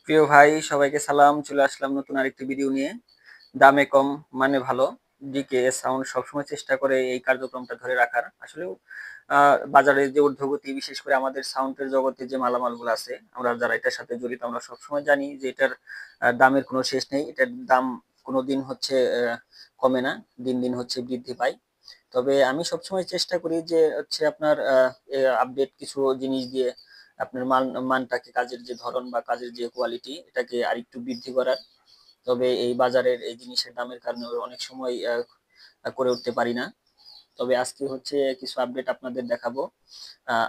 প্রিয় ভাই, সবাইকে সালাম। চলে আসলাম নতুন আরেকটি ভিডিও নিয়ে। দামে কম মানে ভালো। ডিকে সাউন্ড সবসময় চেষ্টা করে এই কার্যক্রমটা ধরে রাখার। আসলেও বাজারে যে ঊর্ধ্বগতি, বিশেষ করে আমাদের সাউন্ডের জগতে যে মালামালগুলো আছে, আমরা যারা এটার সাথে জড়িত আমরা সবসময় জানি যে এটার দামের কোনো শেষ নেই। এটার দাম কোনোদিন হচ্ছে কমে না, দিন দিন হচ্ছে বৃদ্ধি পায়। তবে আমি সবসময় চেষ্টা করি যে হচ্ছে আপনার আপডেট কিছু জিনিস দিয়ে আপনার মানটাকে, কাজের যে ধরন বা কাজের যে কোয়ালিটি, এটাকে আরেকটু বৃদ্ধি করার। তবে এই বাজারের এই জিনিসের দামের কারণে অনেক সময় করে উঠতে পারি না। তবে আজকে হচ্ছে কিছু আপডেট আপনাদের দেখাবো।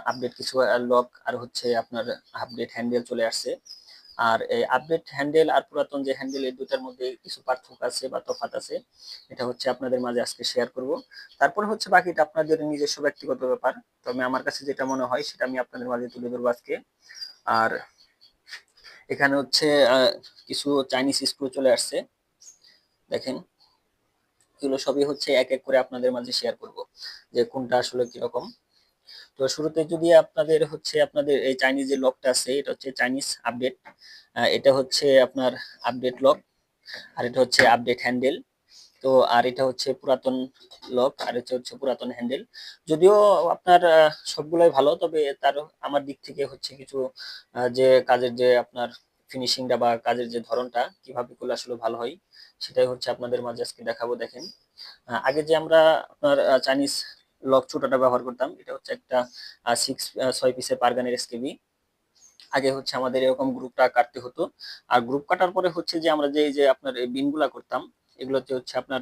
আপডেট কিছু লক আর হচ্ছে আপনার আপডেট হ্যান্ডেল চলে আসছে। আর এই আপডেট হ্যান্ডেল আর পুরাতন যে হ্যান্ডেল, এই দুটার মধ্যে কিছু পার্থক্য আছে বা তফাৎ আছে। এটা হচ্ছে আপনাদের মাঝে আজকে শেয়ার করব। তারপর হচ্ছে বাকিটা আপনাদের নিজস্ব ব্যক্তিগত ব্যাপার। তবে আমার কাছে যেটা মনে হয় সেটা আমি আপনাদের মাঝে তুলে ধরবো আজকে। আর এখানে হচ্ছে কিছু চাইনিজ স্ক্রু চলে আসছে, দেখেন। এগুলো সবই হচ্ছে এক এক করে আপনাদের মাঝে শেয়ার করব যে কোনটা আসলে কিরকম। তো শুরুতে যদি আপনাদের এই চাইনিজ যে লকটা আছে, এটা হচ্ছে চাইনিজ আপডেট। এটা হচ্ছে আপনার আপডেট লক, আর এটা হচ্ছে আপডেট হ্যান্ডেল। তো আর এটা হচ্ছে পুরাতন লক, আর এটা হচ্ছে পুরাতন হ্যান্ডেল। যদিও আপনার সবগুলাই ভালো, তবে তার আমার দিক থেকে হচ্ছে কিছু যে কাজের যে আপনার ফিনিশিংটা বা কাজের যে ধরনটা কিভাবে করলে আসলে ভালো হয়, সেটাই হচ্ছে আপনাদের মাঝে আজকে দেখাবো। দেখেন, আগে যে আমরা আপনার চাইনিজ লক ছোটটা ব্যবহার করতাম, এটা হচ্ছে একটা 6 পিসের পারগানের এসকেবি। আগে হচ্ছে আমাদের এরকম গ্রুপটা কাটতে হতো। আর গ্রুপ কাটার পরে হচ্ছে যে আমরা যে আপনার এই বিনগুলা করতাম, এগুলোতে হচ্ছে আপনার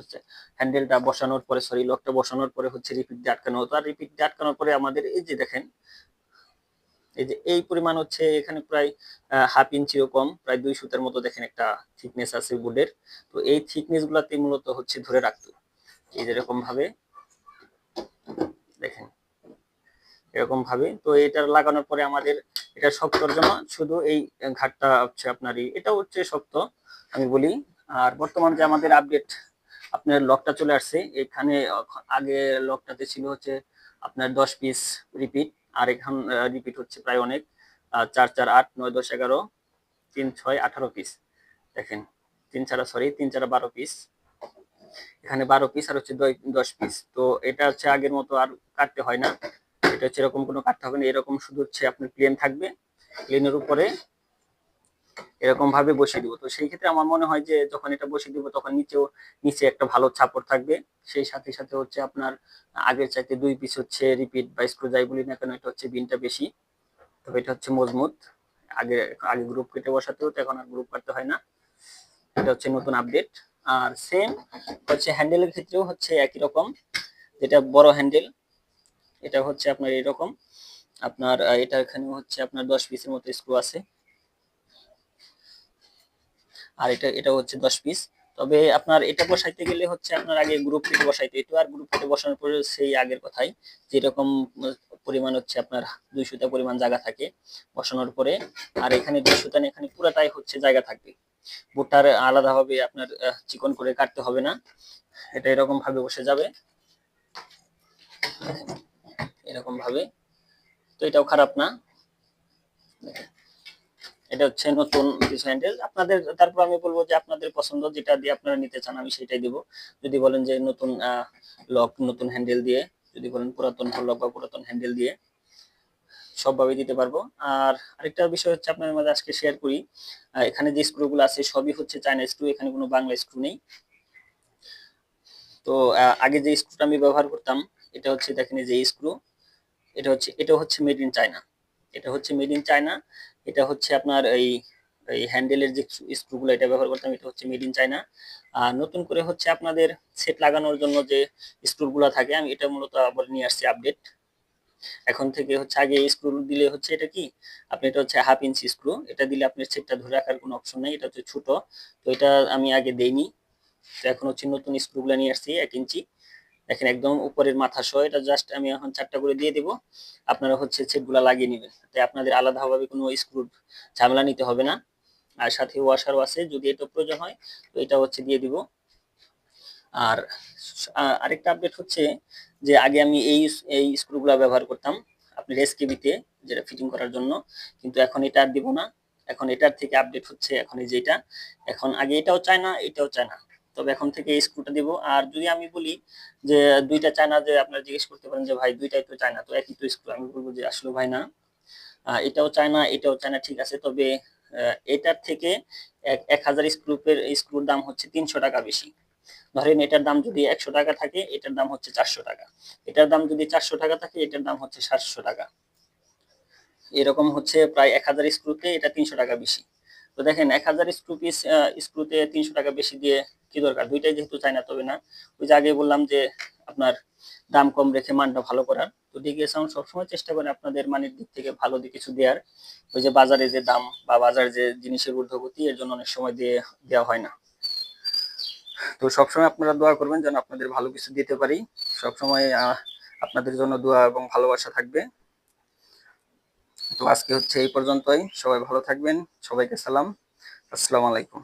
হ্যান্ডেলটা বসানোর পরে, সরি, লকটা বসানোর পরে হচ্ছে রিপিট দিয়ে আটকানো হতো। আর রিপিট দিয়ে আটকানোর পরে আমাদের এই যে দেখেন, এই যে এই পরিমাণ হচ্ছে এখানে প্রায় হাফ ইঞ্চিরও কম, প্রায় 2 সুতার মতো দেখেন একটা থিকনেস আছে বোর্ডের। তো এই থিকনেস গুলাতে মূলত হচ্ছে ধরে রাখতো। এই যে এরকম ভাবে দেখেন, এরকম ভাবে। তো এটা লাগানোর পরে আমাদের এটা শক্তর জন্য শুধু এই ঘাটটা হচ্ছে আপনার এটা হচ্ছে শক্ত, আমি বলি। আর বর্তমান যে আমাদের আপডেট আপনার লকটা চলে আসছে, এখানে আগে লকটাতে ছিল হচ্ছে আপনার 10 পিস রিপিট। আর এখন রিপিট হচ্ছে প্রায় অনেক, 4 4 8 9 10 11 3 6 18 পিস। দেখেন, 3 4 12 পিস। এখানে 12 পিস আর হচ্ছে 10 পিস। তো এটা হচ্ছে আগের মতো আর কাটতে হয় না। এটা হচ্ছে এরকম কোনো কাটতে হবে না, এরকম শুধু হচ্ছে আপনার প্লেন থাকবে, প্লেনের উপরে এরকম ভাবে বসিয়ে দিব। তো সেই ক্ষেত্রে আমার মনে হয় যে যখন এটা বসিয়ে দিব তখন নিচে একটা ভালো ছাপড় থাকবে। সেই সাথে সাথে হচ্ছে আপনার আগের চাইতে 2 পিস হচ্ছে রিপিট বা স্ক্রু যাই বলি না কেন, এটা হচ্ছে বিনটা বেশি। তবে এটা হচ্ছে মজবুত। আগে আগে গ্রুপ কেটে বসাতে হতো, এখন আর গ্রুপ কাটতে হয় না। এটা হচ্ছে নতুন আপডেট। আর সেম হচ্ছে হ্যান্ডেলের ক্ষেত্রেও হচ্ছে একই রকম। যেটা বড় হ্যান্ডেল, এটা হচ্ছে আপনার এরকম। আপনার এটা এখানে হচ্ছে আপনার 10 পিসের মতো স্ক্রু আছে। আর এটা হচ্ছে 10 পিস। তবে আপনার এটা বসাইতে গেলে হচ্ছে আপনার আগে গ্রুপ কেটে বসাইতে হতো। আর গ্রুপ কেটে বসানোর পরে সেই আগের কথাই, যেরকম পরিমাণ হচ্ছে আপনার 2 সুতা পরিমাণ জায়গা থাকে বসানোর পরে। আর এখানে 2 সুতা না, এখানে পুরাটাই হচ্ছে জায়গা থাকবে। বোটার আলাদাভাবে আপনার চিকন করে কাটতে হবে না। এটা এরকম ভাবে বসে যাবে, এরকম ভাবে। তো এটাও খারাপ না। এটা হচ্ছে নতুন কিছু হ্যান্ডেল আপনাদের। তারপর আমি বলবো যে আপনাদের পছন্দ, যেটা দিয়ে আপনারা নিতে চান আমি সেটাই দিব। যদি বলেন যে নতুন লক, নতুন হ্যান্ডেল দিয়ে, যদি বলেন পুরাতন লক বা পুরাতন হ্যান্ডেল দিয়ে, সবভাবে দিতে পারবো। আর আরেকটা বিষয় হচ্ছে আপনাদের মাঝে আজকে শেয়ার করি, এখানে যে স্ক্রুগুলো আছে সবই হচ্ছে চায়না স্ক্রু, এখানে কোনো বাংলা স্ক্রু নেই। তো আগে যে স্ক্রুটা আমি ব্যবহার করতাম, এটা হচ্ছে দেখেন এই যে স্ক্রু, এটা হচ্ছে মেড ইন চায়না। এটা হচ্ছে মেড ইন চায়না। এটা হচ্ছে আপনার এই হ্যান্ডেলের যে স্ক্রুগুলো এটা ব্যবহার করতাম, এটা হচ্ছে মেড ইন চায়না। আর নতুন করে হচ্ছে আপনাদের সেট লাগানোর জন্য যে স্ক্রুগুলো থাকে, আমি এটা মূলত আবার নিয়ে আসছি আপডেট। এখন থেকে হচ্ছে আগে স্ক্রু দিলে হচ্ছে এটা কি, আপনি এটা হচ্ছে হাফ ইঞ্চি স্ক্রু, এটা দিলে আপনার সেটটা ধরে রাখার কোনো অপশন নেই, এটা হচ্ছে ছোট। তো এটা আমি আগে দেইনি। তো এখন হচ্ছে নতুন স্ক্রুগুলো নিয়ে আসছি 1 ইঞ্চি। দেখেন একদম উপরের মাথা সহ, এটা জাস্ট আমি এখন 4টা করে দিয়ে দিব। আপনারা হচ্ছে সেটগুলা লাগিয়ে নেবেন, তাই আপনাদের আলাদাভাবে কোনো স্ক্রু ঝামেলা নিতে হবে না। আর সাথে ওয়াশারও আছে, যদি এটা প্রয়োজন হয় তো এটা হচ্ছে দিয়ে দিব। আর আরেকটা আপডেট হচ্ছে যে আগে আমি এই স্ক্রুগুলা ব্যবহার করতাম আপনার এসকেবিতে, যেটা ফিটিং করার জন্য। কিন্তু এখন এটা আর দিব না। এখন এটার থেকে আপডেট হচ্ছে এখন এই যেটা, এখন আগে এটাও চায় না এটাও চায় না, তবে এখন থেকে এই স্ক্রুটা দিব। আর যদি আমি বলি যে দুইটা চায় না, যে আপনারা জিজ্ঞেস করতে পারেন যে ভাই দুইটাই তো চায় না, তো একই তো স্ক্রু, আমি বলবো যে আসলে ভাই না, এটাও চায় না এটাও চায় না, ঠিক আছে, তবে এটার থেকে 1000 স্ক্রুর দাম হচ্ছে 300 টাকা বেশি। ধরেন এটার দাম যদি 100 টাকা থাকে, এটার দাম হচ্ছে 400 টাকা, এটার দাম যদি 400 টাকা থাকে, এটার দাম হচ্ছে 700 টাকা। এরকম হচ্ছে প্রায় 1000 স্ক্রুতে এটা 300 টাকা বেশি। তো দেখেন 1000 স্ক্রুতে 300 টাকা বেশি দিয়ে কি দরকার, দুইটাই যেহেতু চাই না, তবে না, ওই যে আগে বললাম যে আপনার দাম কম রেখে মানটা ভালো করার। তো ডিকে সাউন্ড সবসময় চেষ্টা করে আপনাদের মানের দিক থেকে ভালো দিকে কিছু দেওয়ার। ওই যে বাজারে যে দাম বা বাজারে যে জিনিসের ঊর্ধ্বগতি, এর জন্য অনেক সময় দেওয়া হয় না। তো সবসময় আপনারা দোয়া করবেন যেন আপনাদের ভালো কিছু দিতে পারি। সবসময় আপনাদের জন্য দোয়া এবং ভালোবাসা থাকবে। তো আজকে হচ্ছে এই পর্যন্তই, সবাই ভালো থাকবেন, সবাইকে সালাম, আসসালামু আলাইকুম।